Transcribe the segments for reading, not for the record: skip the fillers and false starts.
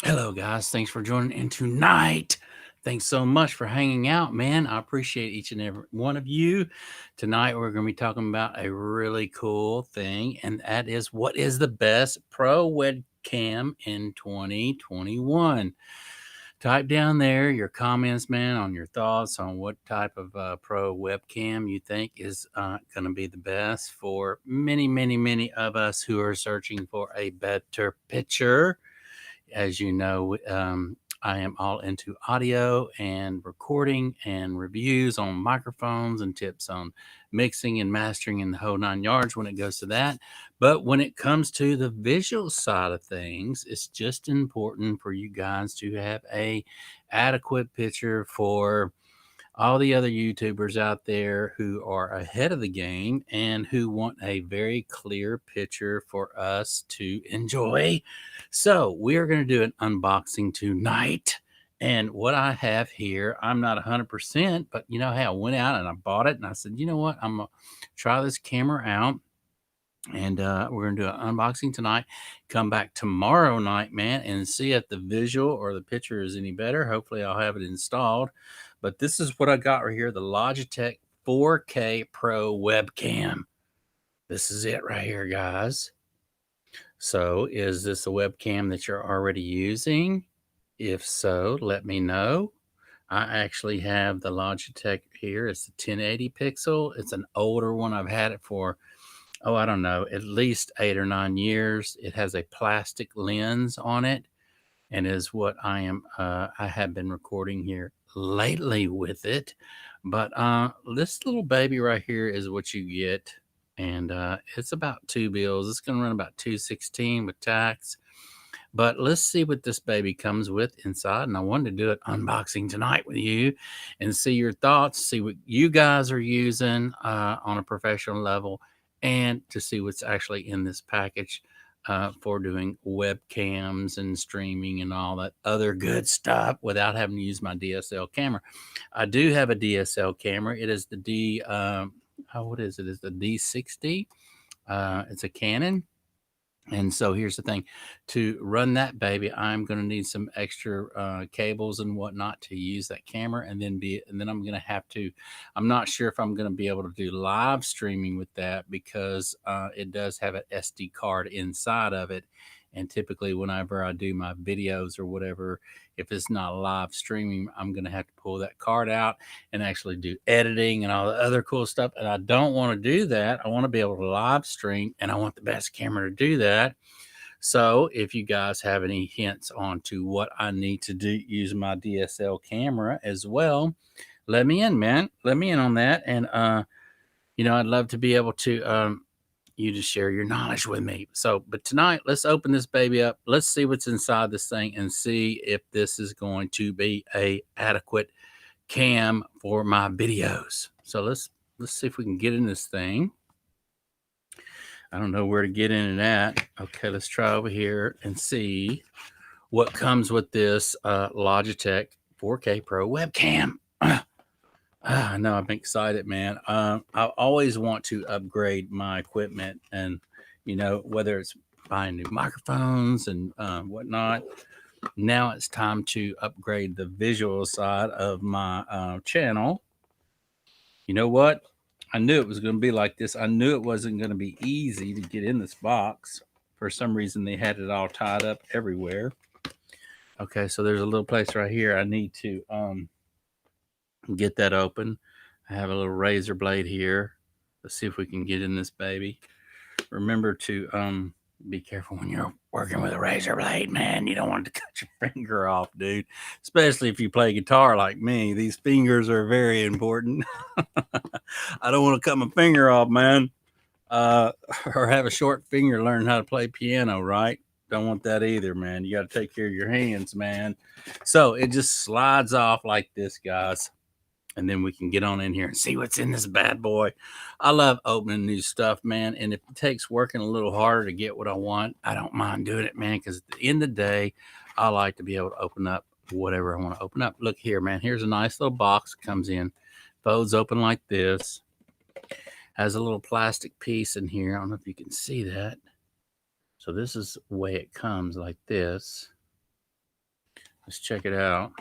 Hello, guys. Thanks for joining in tonight. Thanks so much for hanging out, man. I appreciate each and every one of you. Tonight, we're going to be talking about a really cool thing, and that is what is the best pro webcam in 2021? Type down there your comments, man, on your thoughts on what type of pro webcam you think is going to be the best for many of us who are searching for a better picture. As you know, I am all into audio and recording and reviews on microphones and tips on mixing and mastering and the whole nine yards when it goes to that. But when it comes to the visual side of things, it's just important for you guys to have a adequate picture for all the other YouTubers out there who are ahead of the game and who want a very clear picture for us to enjoy. So, we are going to do an unboxing tonight. And what I have here, I'm not 100%, but you know, hey, I went out and I bought it and I said, you know what, I'm going to try this camera out. And we're going to do an unboxing tonight. Come back tomorrow night, man, and see if the visual or the picture is any better. Hopefully, I'll have it installed. But this is what I got right here, the Logitech 4K Pro webcam. This is it right here, guys. So, is this a webcam that you're already using? If so, let me know. I actually have the Logitech here. It's the 1080 pixel. It's an older one. I've had it for, oh, I don't know, at least 8 or 9 years. It has a plastic lens on it, and is what I have been recording here lately with it. But this little baby right here is what you get, and it's about $2 bills. It's going to run about 216 with tax. But let's see what this baby comes with inside. And I wanted to do an unboxing tonight with you and see your thoughts, see what you guys are using on a professional level, and to see what's actually in this package for doing webcams and streaming and all that other good stuff without having to use my DSL camera. I do have a DSL camera. It is the what is it? It's the D60. It's a Canon. And so here's the thing, to run that baby, I'm going to need some extra cables and whatnot to use that camera, and then I'm going to have to. I'm not sure if I'm going to be able to do live streaming with that because it does have an SD card inside of it, and typically whenever I do my videos or whatever, if it's not live streaming, I'm going to have to pull that card out and actually do editing and all the other cool stuff. And I don't want to do that. I want to be able to live stream, and I want the best camera to do that. So if you guys have any hints on to what I need to do, use my DSL camera as well, let me in, man. Let me in on that. And I'd love to be able to you to share your knowledge with me. So, but tonight, let's open this baby up. Let's see what's inside this thing and see if this is going to be a adequate cam for my videos. So let's see if we can get in this thing. I don't know where to get in and at. Okay, let's try over here and see what comes with this Logitech 4K Pro webcam. I know, I'm excited, man. I always want to upgrade my equipment, and whether it's buying new microphones and whatnot. Now it's time to upgrade the visual side of my channel. You know what? I knew it was going to be like this. I knew it wasn't going to be easy to get in this box. For some reason, they had it all tied up everywhere. Okay, so there's a little place right here. I need to get that open. I have a little razor blade here. Let's see if we can get in this baby. Remember to be careful when you're working with a razor blade, man. You don't want to cut your finger off, dude. Especially if you play guitar like me. These fingers are very important. I don't want to cut my finger off, man. Or have a short finger learning how to play piano, right? Don't want that either, man. You got to take care of your hands, man. So it just slides off like this, guys. And then we can get on in here and see what's in this bad boy. I love opening new stuff, man. And if it takes working a little harder to get what I want, I don't mind doing it, man. Because at the end of the day, I like to be able to open up whatever I want to open up. Look here, man. Here's a nice little box that comes in, folds open like this. Has a little plastic piece in here. I don't know if you can see that. So this is the way it comes, like this. Let's check it out.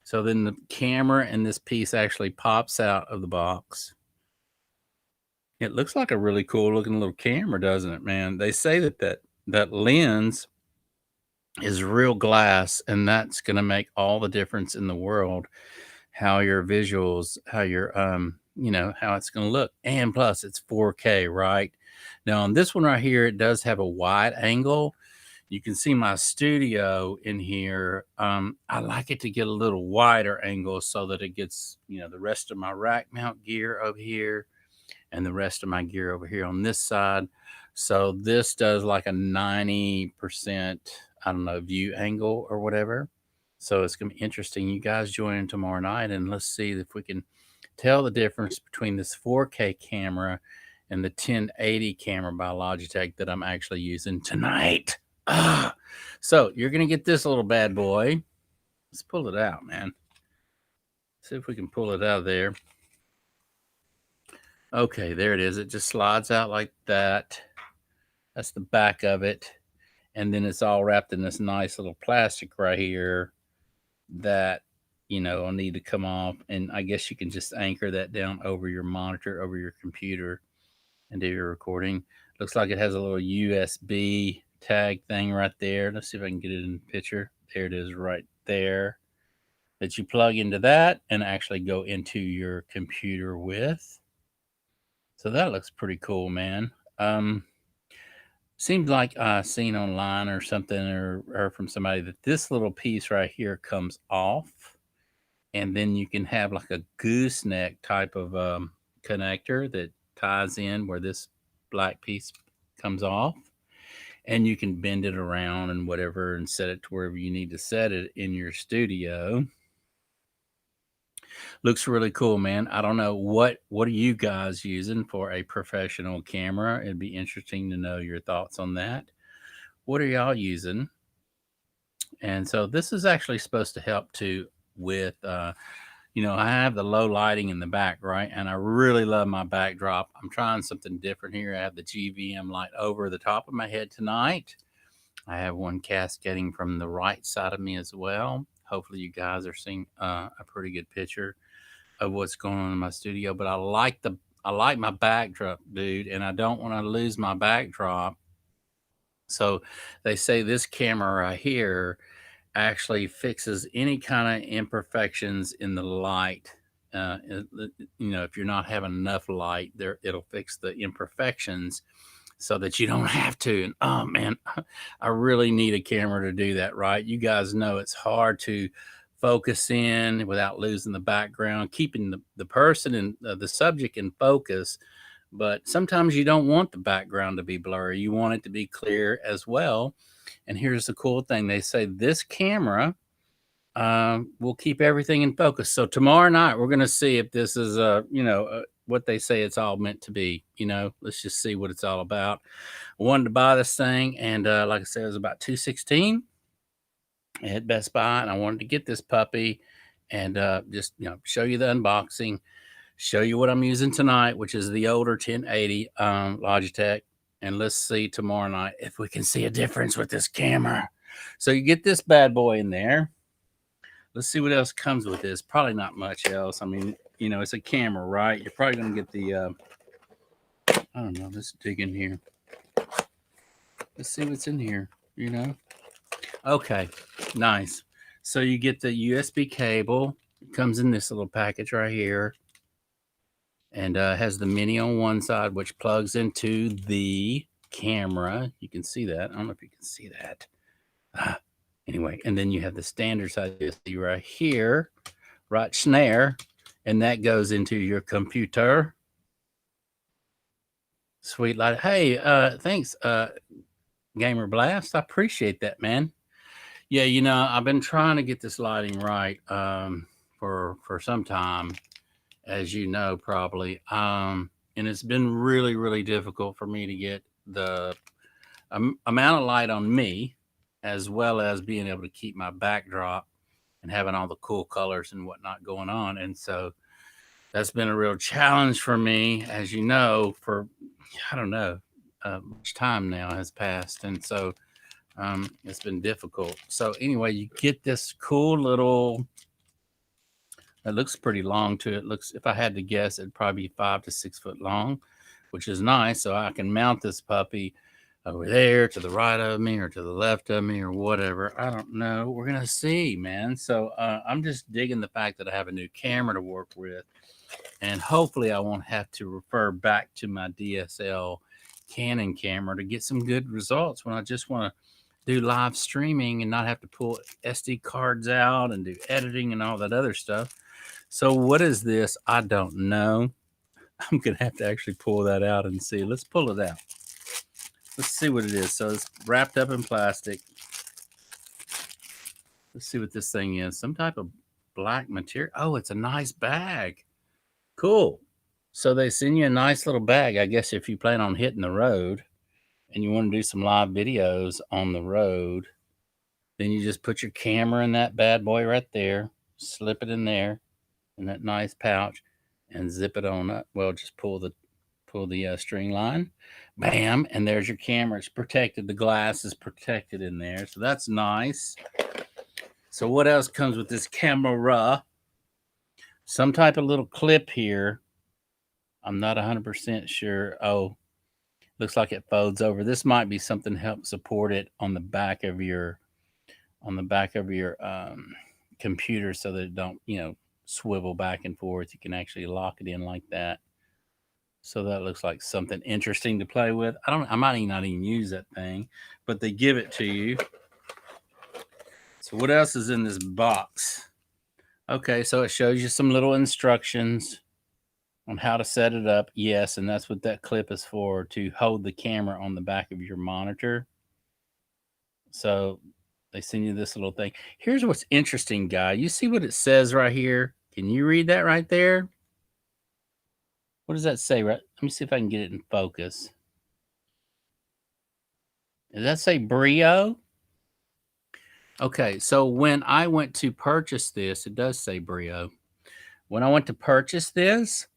So then the camera and this piece actually pops out of the box. It looks like a really cool looking little camera, doesn't it, man? They say that lens is real glass, and that's going to make all the difference in the world. How your visuals, how your how it's going to look, and plus it's 4K, right? Now on this one right here, it does have a wide angle. You can see my studio in here. I like it to get a little wider angle so that it gets, the rest of my rack mount gear over here and the rest of my gear over here on this side. So this does like a 90%, I don't know, view angle or whatever. So it's going to be interesting. You guys join in tomorrow night and let's see if we can tell the difference between this 4K camera and the 1080 camera by Logitech that I'm actually using tonight. So you're going to get this little bad boy. Let's pull it out, man. See if we can pull it out of there. Okay, there it is. It just slides out like that. That's the back of it. And then it's all wrapped in this nice little plastic right here that, will need to come off. And I guess you can just anchor that down over your monitor, over your computer, and do your recording. Looks like it has a little USB tag thing right there. Let's see if I can get it in the picture. There it is right there that you plug into that and actually go into your computer with. So that looks pretty cool, man. Seems like I seen online or something or from somebody that this little piece right here comes off, and then you can have like a gooseneck type of connector that ties in where this black piece comes off, and you can bend it around and whatever and set it to wherever you need to set it in your studio. Looks really cool, man. I don't know what are you guys using for a professional camera? It'd be interesting to know your thoughts on that. What are y'all using? And so this is actually supposed to help too with I have the low lighting in the back, right? And I really love my backdrop. I'm trying something different here. I have the GVM light over the top of my head tonight. I have one cascading from the right side of me as well. Hopefully you guys are seeing a pretty good picture of what's going on in my studio. But I like my backdrop, dude, and I don't want to lose my backdrop. So they say this camera right here actually fixes any kind of imperfections in the light. If you're not having enough light there, it'll fix the imperfections so that you don't have to. And oh man, I really need a camera to do that, right? You guys know it's hard to focus in without losing the background, keeping the person and the subject in focus. But sometimes you don't want the background to be blurry. You want it to be clear as well. And here's the cool thing. They say this camera will keep everything in focus. So tomorrow night, we're going to see if this is, what they say it's all meant to be. Let's just see what it's all about. I wanted to buy this thing. And like I said, it was about $216 at Best Buy. And I wanted to get this puppy and just, show you the unboxing, show you what I'm using tonight, which is the older 1080 Logitech. And let's see tomorrow night if we can see a difference with this camera. So you get this bad boy in there. Let's see what else comes with this. Probably not much else. I mean, it's a camera, right? You're probably going to get the, I don't know. Let's dig in here. Let's see what's in here, Okay, nice. So you get the USB cable. It comes in this little package right here. And has the mini on one side, which plugs into the camera. You can see that. I don't know if you can see that. Anyway, and then you have the standard side USB right here, right snare, and that goes into your computer. Sweet light. Hey, thanks, Gamer Blast. I appreciate that, man. Yeah, I've been trying to get this lighting right for some time, as you know, probably. And it's been really, really difficult for me to get the amount of light on me, as well as being able to keep my backdrop and having all the cool colors and whatnot going on. And so that's been a real challenge for me, as you know, for, I don't know, much time now has passed. And so It's been difficult. So anyway, you get this cool little, it looks pretty long too. It looks, if I had to guess, it'd probably be 5 to 6 foot long, which is nice. So I can mount this puppy over there to the right of me or to the left of me or whatever. I don't know. We're going to see, man. So I'm just digging the fact that I have a new camera to work with. And hopefully I won't have to refer back to my DSL Canon camera to get some good results when I just want to do live streaming and not have to pull SD cards out and do editing and all that other stuff. So what is this? I don't know. I'm going to have to actually pull that out and see. Let's pull it out. Let's see what it is. So it's wrapped up in plastic. Let's see what this thing is. Some type of black material. Oh, it's a nice bag. Cool. So they send you a nice little bag, I guess, if you plan on hitting the road and you want to do some live videos on the road, then you just put your camera in that bad boy right there, slip it in there in that nice pouch and zip it on up. Well, just pull the string line, bam, and there's your camera. It's protected. The glass is protected in there. So that's nice. So what else comes with this camera? Some type of little clip here. I'm not 100% sure. Oh, looks like it folds over. This might be something to help support it on the back of your computer so that it don't, swivel back and forth. You can actually lock it in like that. So that looks like something interesting to play with. I might not even use that thing, but they give it to you. So what else is in this box? Okay, so it shows you some little instructions on how to set it up. Yes, and that's what that clip is for, to hold the camera on the back of your monitor. So they send you this little thing. Here's what's interesting, guy. You see what it says right here? Can you read that right there? What does that say? Right? Let me see if I can get it in focus. Does that say Brio? Okay, so when I went to purchase this, it does say Brio. When I went to purchase this,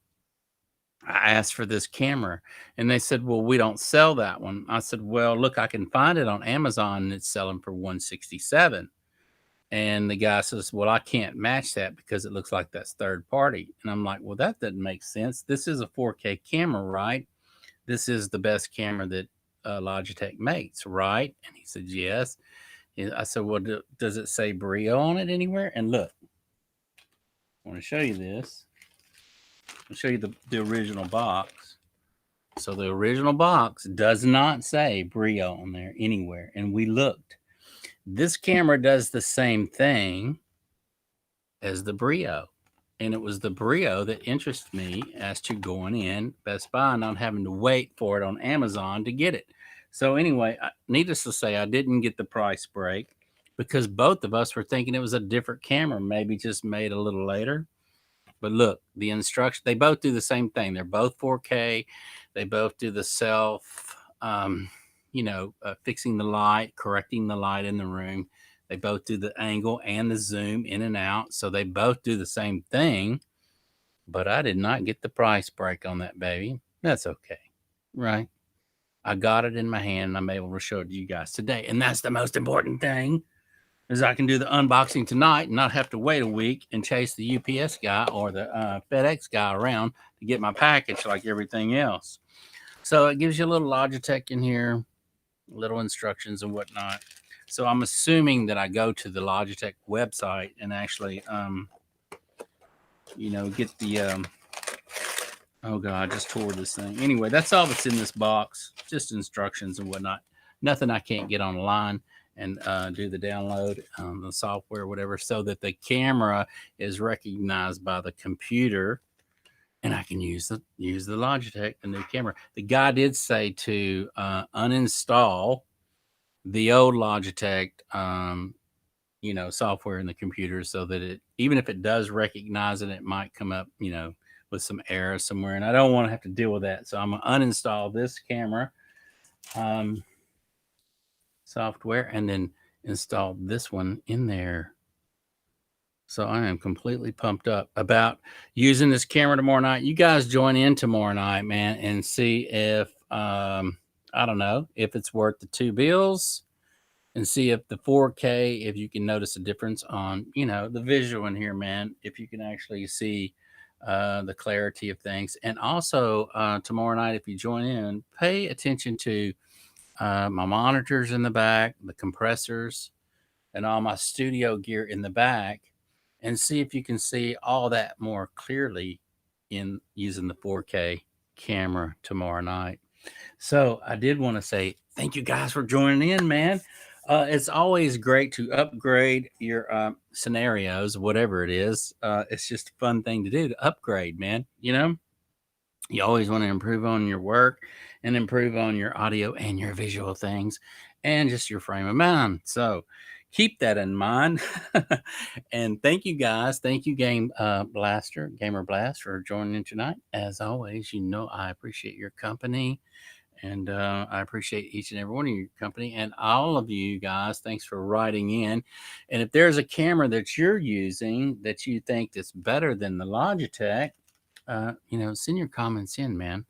I asked for this camera and they said, well, we don't sell that one. I said, well, look, I can find it on Amazon and it's selling for $167. And the guy says, well, I can't match that because it looks like that's third party. And I'm like, well, that doesn't make sense. This is a 4K camera, right? This is the best camera that Logitech makes, right? And he said, yes. And I said, well, does it say Brio on it anywhere? And look, I want to show you this. I'll show you the original box. So the original box does not say Brio on there anywhere. And we looked. This camera does the same thing as the Brio. And it was the Brio that interested me as to going in Best Buy and not having to wait for it on Amazon to get it. So anyway, needless to say, I didn't get the price break because both of us were thinking it was a different camera, maybe just made a little later. But look, the instruction, they both do the same thing. They're both 4K. They both do the self, fixing the light, correcting the light in the room. They both do the angle and the zoom in and out. So they both do the same thing. But I did not get the price break on that baby. That's okay. Right? I got it in my hand and I'm able to show it to you guys today. And that's the most important thing, is I can do the unboxing tonight and not have to wait a week and chase the UPS guy or the FedEx guy around to get my package like everything else. So it gives you a little Logitech in here, little instructions and whatnot. So I'm assuming that I go to the Logitech website and actually, get the, oh God, I just tore this thing. Anyway, that's all that's in this box, just instructions and whatnot. Nothing I can't get online and do the download, the software, whatever, so that the camera is recognized by the computer and I can use the Logitech, the new camera. The guy did say to uninstall the old Logitech, software in the computer so that it, even if it does recognize it, it might come up, with some error somewhere. And I don't want to have to deal with that. So I'm going to uninstall this camera software and then install this one in there. So I am completely pumped up about using this camera tomorrow night. You guys join in tomorrow night, man, and see if, I don't know, if it's worth the $2 bills and see if the 4K, if you can notice a difference on, the visual in here, man. If you can actually see the clarity of things. And also tomorrow night, if you join in, pay attention to my monitors in the back, the compressors, and all my studio gear in the back, and see if you can see all that more clearly in using the 4K camera tomorrow night. So I did want to say thank you guys for joining in, man. It's always great to upgrade your scenarios, whatever it is. It's just a fun thing to do to upgrade, man. You always want to improve on your work and improve on your audio and your visual things and just your frame of mind. So keep that in mind. And thank you guys. Thank you, Gamer Blast, for joining in tonight. As always, I appreciate your company. And I appreciate each and every one of your company and all of you guys. Thanks for writing in. And if there's a camera that you're using that you think that's better than the Logitech, send your comments in, man.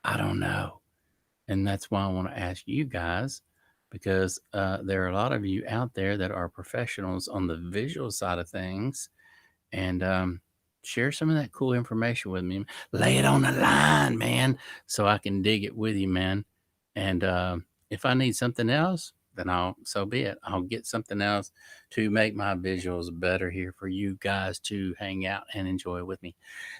I don't know. And that's why I want to ask you guys, because there are a lot of you out there that are professionals on the visual side of things. And share some of that cool information with me. Lay it on the line, man, so I can dig it with you, man. And if I need something else, then so be it. I'll get something else to make my visuals better here for you guys to hang out and enjoy with me.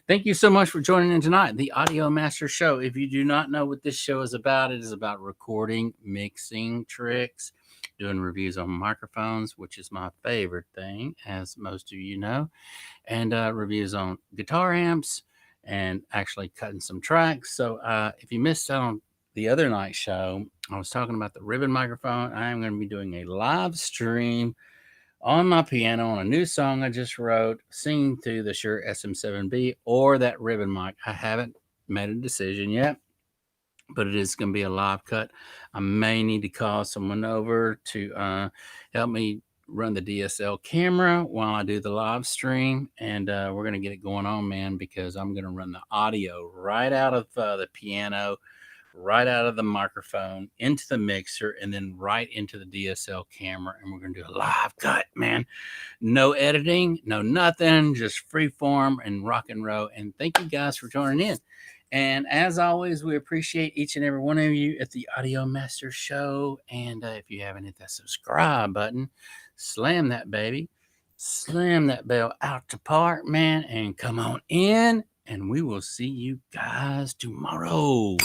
Thank you so much for joining in tonight, the Audio Master Show. If you do not know what this show is about, it is about recording, mixing tricks, doing reviews on microphones, which is my favorite thing, as most of you know, and reviews on guitar amps and actually cutting some tracks. So if you missed out on the other night show, I was talking about the ribbon microphone. I am going to be doing a live stream on my piano on a new song I just wrote, singing through the Shure SM7B or that ribbon mic. I haven't made a decision yet, but it is going to be a live cut. I may need to call someone over to help me run the DSL camera while I do the live stream. And we're going to get it going on, man, because I'm going to run the audio right out of the piano, right out of the microphone into the mixer, and then right into the DSL camera. And we're going to do a live cut, man. No editing, no nothing, just free form and rock and roll. And thank you guys for joining in. And as always, we appreciate each and every one of you at the Audio Master Show. And if you haven't hit that subscribe button, slam that baby, slam that bell out to park, man, and come on in. And we will see you guys tomorrow.